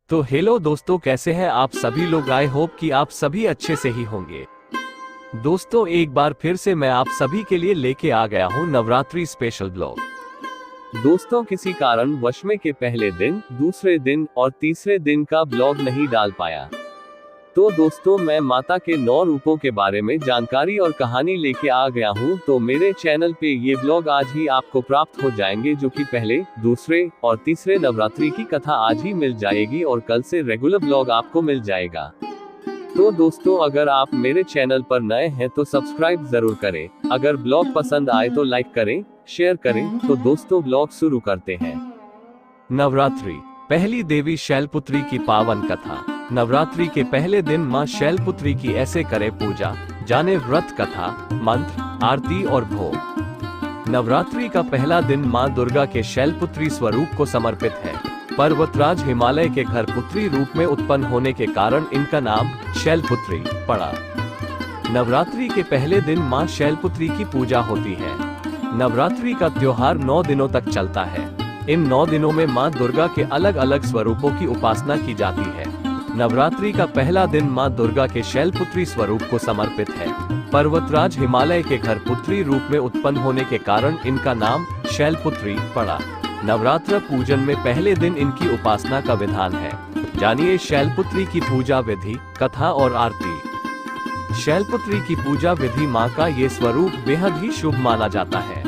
तो हेलो दोस्तों, कैसे हैं आप सभी लोग। आई होप कि आप सभी अच्छे से ही होंगे। दोस्तों, एक बार फिर से मैं आप सभी के लिए लेके आ गया हूं नवरात्रि स्पेशल ब्लॉग। दोस्तों, किसी कारण वश में के पहले दिन, दूसरे दिन और तीसरे दिन का ब्लॉग नहीं डाल पाया। तो दोस्तों, मैं माता के 9 रूपों के बारे में जानकारी और कहानी लेके आ गया हूँ। तो मेरे चैनल पे ये ब्लॉग आज ही आपको प्राप्त हो जाएंगे, जो कि पहले, दूसरे और तीसरे नवरात्रि की कथा आज ही मिल जाएगी और कल से रेगुलर ब्लॉग आपको मिल जाएगा। तो दोस्तों, अगर आप मेरे चैनल पर नए हैं तो सब्सक्राइब जरूर करें। अगर ब्लॉग पसंद आए तो लाइक करें, शेयर करें। तो दोस्तों, ब्लॉग शुरू करते हैं। नवरात्रि, पहली देवी शैलपुत्री की पावन कथा। नवरात्रि के पहले दिन मां शैलपुत्री की ऐसे करे पूजा, जाने व्रत, कथा, मंत्र, आरती और भोग। नवरात्रि का पहला दिन मां दुर्गा के शैलपुत्री स्वरूप को समर्पित है। पर्वतराज हिमालय के घर पुत्री रूप में उत्पन्न होने के कारण इनका नाम शैलपुत्री पड़ा। नवरात्रि के पहले दिन मां शैलपुत्री की पूजा होती है। नवरात्रि का त्योहार 9 दिनों तक चलता है। इन 9 दिनों में मां दुर्गा के अलग अलग स्वरूपों की उपासना की जाती है। नवरात्रि का पहला दिन मां दुर्गा के शैलपुत्री स्वरूप को समर्पित है। पर्वतराज हिमालय के घर पुत्री रूप में उत्पन्न होने के कारण इनका नाम शैलपुत्री पड़ा। नवरात्र पूजन में पहले दिन इनकी उपासना का विधान है। जानिए शैलपुत्री की पूजा विधि, कथा और आरती। शैलपुत्री की पूजा विधि। मां का ये स्वरूप बेहद ही शुभ माना जाता है।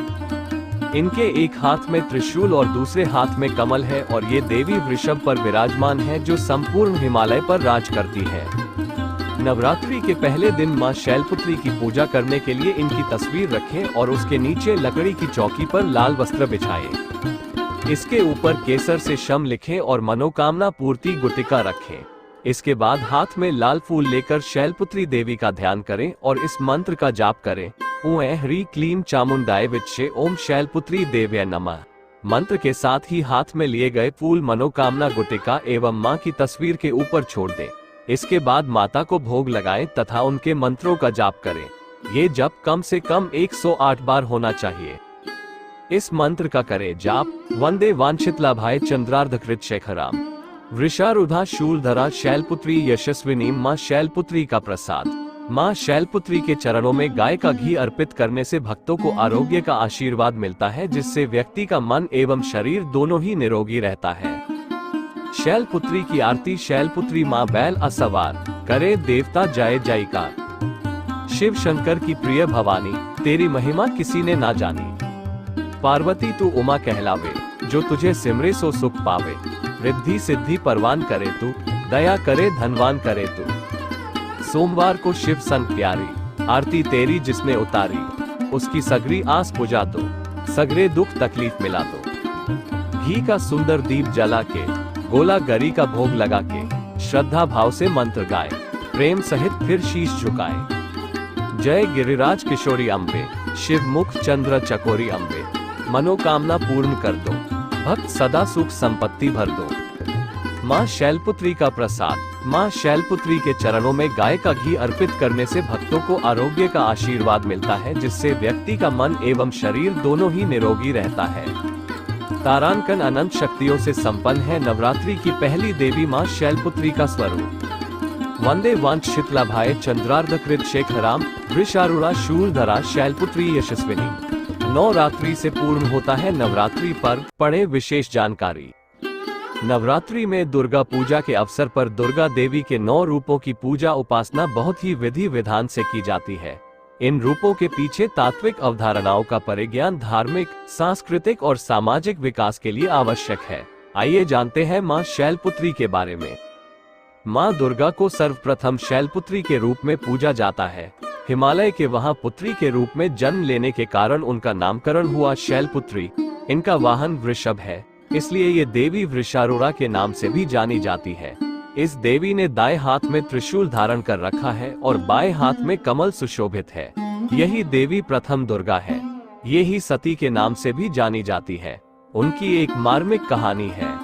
इनके एक हाथ में त्रिशूल और दूसरे हाथ में कमल है और ये देवी वृषभ पर विराजमान है, जो संपूर्ण हिमालय पर राज करती है। नवरात्रि के पहले दिन मां शैलपुत्री की पूजा करने के लिए इनकी तस्वीर रखें और उसके नीचे लकड़ी की चौकी पर लाल वस्त्र बिछाएं। इसके ऊपर केसर से शम लिखें और मनोकामना पूर्ति गुटिका रखें। इसके बाद हाथ में लाल फूल लेकर शैलपुत्री देवी का ध्यान करें और इस मंत्र का जाप करें। ॐ ह्रीं क्लीं चामुंडाय विद्महे ओम शैलपुत्री देव्यै नमः। मंत्र के साथ ही हाथ में लिए गए फूल मनोकामना गुटिका एवं मां की तस्वीर के ऊपर छोड़ दें। इसके बाद माता को भोग लगाएं तथा उनके मंत्रों का जाप करें। ये जप कम से कम 108 बार होना चाहिए। इस मंत्र का करें जाप। वंदे वांछितलाभाय चंद्रार्धकृत शेखराम वृषारूढ़ा शूलधरा शैलपुत्री यशस्विनी। मां शैलपुत्री का प्रसाद। मां शैलपुत्री के चरणों में गाय का घी अर्पित करने से भक्तों को आरोग्य का आशीर्वाद मिलता है, जिससे व्यक्ति का मन एवं शरीर दोनों ही निरोगी रहता है। शैलपुत्री की आरती। शैलपुत्री मां बैल असवार, करे देवता जय जयकार। शिव शंकर की प्रिय भवानी, तेरी महिमा किसी ने ना जानी। पार्वती तू उमा कहलावे, जो तुझे सिमरे सो सुख पावे। रिद्धि सिद्धि परवान करे तू, दया करे धनवान करे तू। सोमवार को शिव संग प्यारी, आरती तेरी जिसने उतारी। उसकी सगरी आस बुझा दो, सगरे दुख तकलीफ मिला दो। घी का सुंदर दीप जला के, गोला गरी का भोग लगा के, श्रद्धा भाव से मंत्र गाए, प्रेम सहित फिर शीश झुकाए। जय गिरिराज किशोरी अम्बे, शिव मुख चंद्र चकोरी अम्बे। मनोकामना पूर्ण कर दो, भक्त सदा सुख संपत्ति भर दो। मां शैलपुत्री का प्रसाद। मां शैलपुत्री के चरणों में गाय का घी अर्पित करने से भक्तों को आरोग्य का आशीर्वाद मिलता है, जिससे व्यक्ति का मन एवं शरीर दोनों ही निरोगी रहता है। तारांकन अनंत शक्तियों से संपन्न है। नवरात्रि की पहली देवी मां शैलपुत्री का स्वरूप। वंदे वांछितलाभाय चंद्रार्धकृत शेखराम वृषारूढ़ा शूलधरा शैलपुत्री यशस्विनी। नवरात्रि से पूर्ण होता है नवरात्रि पर्व। पढ़े विशेष जानकारी। नवरात्रि में दुर्गा पूजा के अवसर पर दुर्गा देवी के 9 रूपों की पूजा उपासना बहुत ही विधि विधान से की जाती है। इन रूपों के पीछे तात्विक अवधारणाओं का परिज्ञान धार्मिक, सांस्कृतिक और सामाजिक विकास के लिए आवश्यक है। आइए जानते हैं मां शैलपुत्री के बारे में। मां दुर्गा को सर्वप्रथम शैलपुत्री के रूप में पूजा जाता है। हिमालय के वहां पुत्री के रूप में जन्म लेने के कारण उनका नामकरण हुआ शैलपुत्री। इनका वाहन वृषभ है, इसलिए ये देवी वृषारूढ़ा के नाम से भी जानी जाती है। इस देवी ने दाएं हाथ में त्रिशूल धारण कर रखा है और बाएं हाथ में कमल सुशोभित है। यही देवी प्रथम दुर्गा है। ये ही सती के नाम से भी जानी जाती है। उनकी एक मार्मिक कहानी है।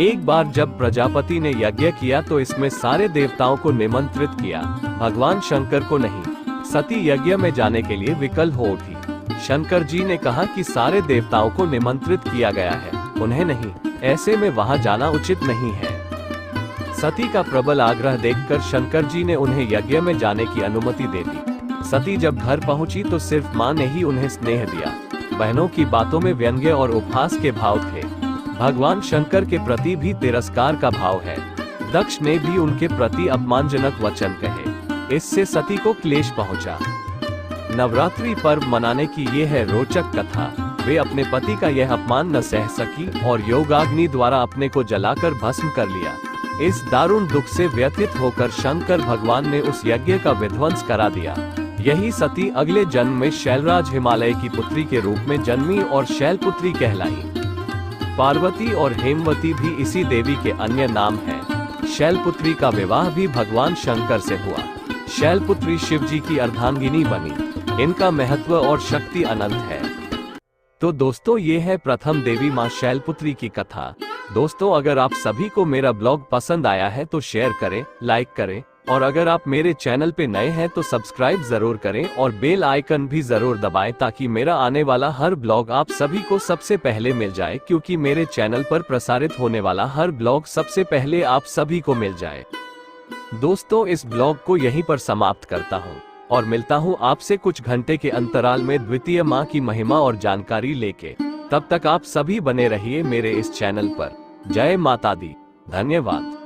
एक बार जब प्रजापति ने यज्ञ किया तो इसमें सारे देवताओं को निमंत्रित किया, भगवान शंकर को नहीं। सती यज्ञ में जाने के लिए विकल हो उठी। शंकर जी ने कहा कि सारे देवताओं को निमंत्रित किया गया है, उन्हें नहीं। ऐसे में वहां जाना उचित नहीं है। सती का प्रबल आग्रह देखकर शंकर जी ने उन्हें यज्ञ में जाने की अनुमति दे दी। सती जब घर पहुंची तो सिर्फ मां ने ही उन्हें स्नेह दिया। बहनों की बातों में व्यंग्य और उपहास के भाव थे। भगवान शंकर के प्रति भी तिरस्कार का भाव है। दक्ष ने भी उनके प्रति अपमानजनक वचन कहे। इससे सती को क्लेश पहुंचा। नवरात्रि पर्व मनाने की ये है रोचक कथा। वे अपने पति का यह अपमान न सह सकी और योगाग्नि द्वारा अपने को जलाकर भस्म कर लिया। इस दारुण दुख से व्यथित होकर शंकर भगवान ने उस यज्ञ का विध्वंस करा दिया। यही सती अगले जन्म में शैलराज हिमालय की पुत्री के रूप में जन्मी और शैलपुत्री कहलाई। पार्वती और हेमवती भी इसी देवी के अन्य नाम हैं। शैलपुत्री का विवाह भी भगवान शंकर से हुआ। शैलपुत्री शिवजी की अर्धांगिनी बनी। इनका महत्व और शक्ति अनंत है। तो दोस्तों, ये है प्रथम देवी मां शैलपुत्री की कथा। दोस्तों, अगर आप सभी को मेरा ब्लॉग पसंद आया है तो शेयर करें, लाइक करें और अगर आप मेरे चैनल पे नए हैं तो सब्सक्राइब जरूर करें और बेल आइकन भी जरूर दबाएं ताकि मेरा आने वाला हर ब्लॉग आप सभी को सबसे पहले मिल जाए, क्योंकि मेरे चैनल पर प्रसारित होने वाला हर ब्लॉग सबसे पहले आप सभी को मिल जाए। दोस्तों, इस ब्लॉग को यहीं पर समाप्त करता हूँ और मिलता हूँ आपसे कुछ घंटे के अंतराल में द्वितीय माँ की महिमा और जानकारी लेके। तब तक आप सभी बने रहिए मेरे इस चैनल पर। जय माता दी। धन्यवाद।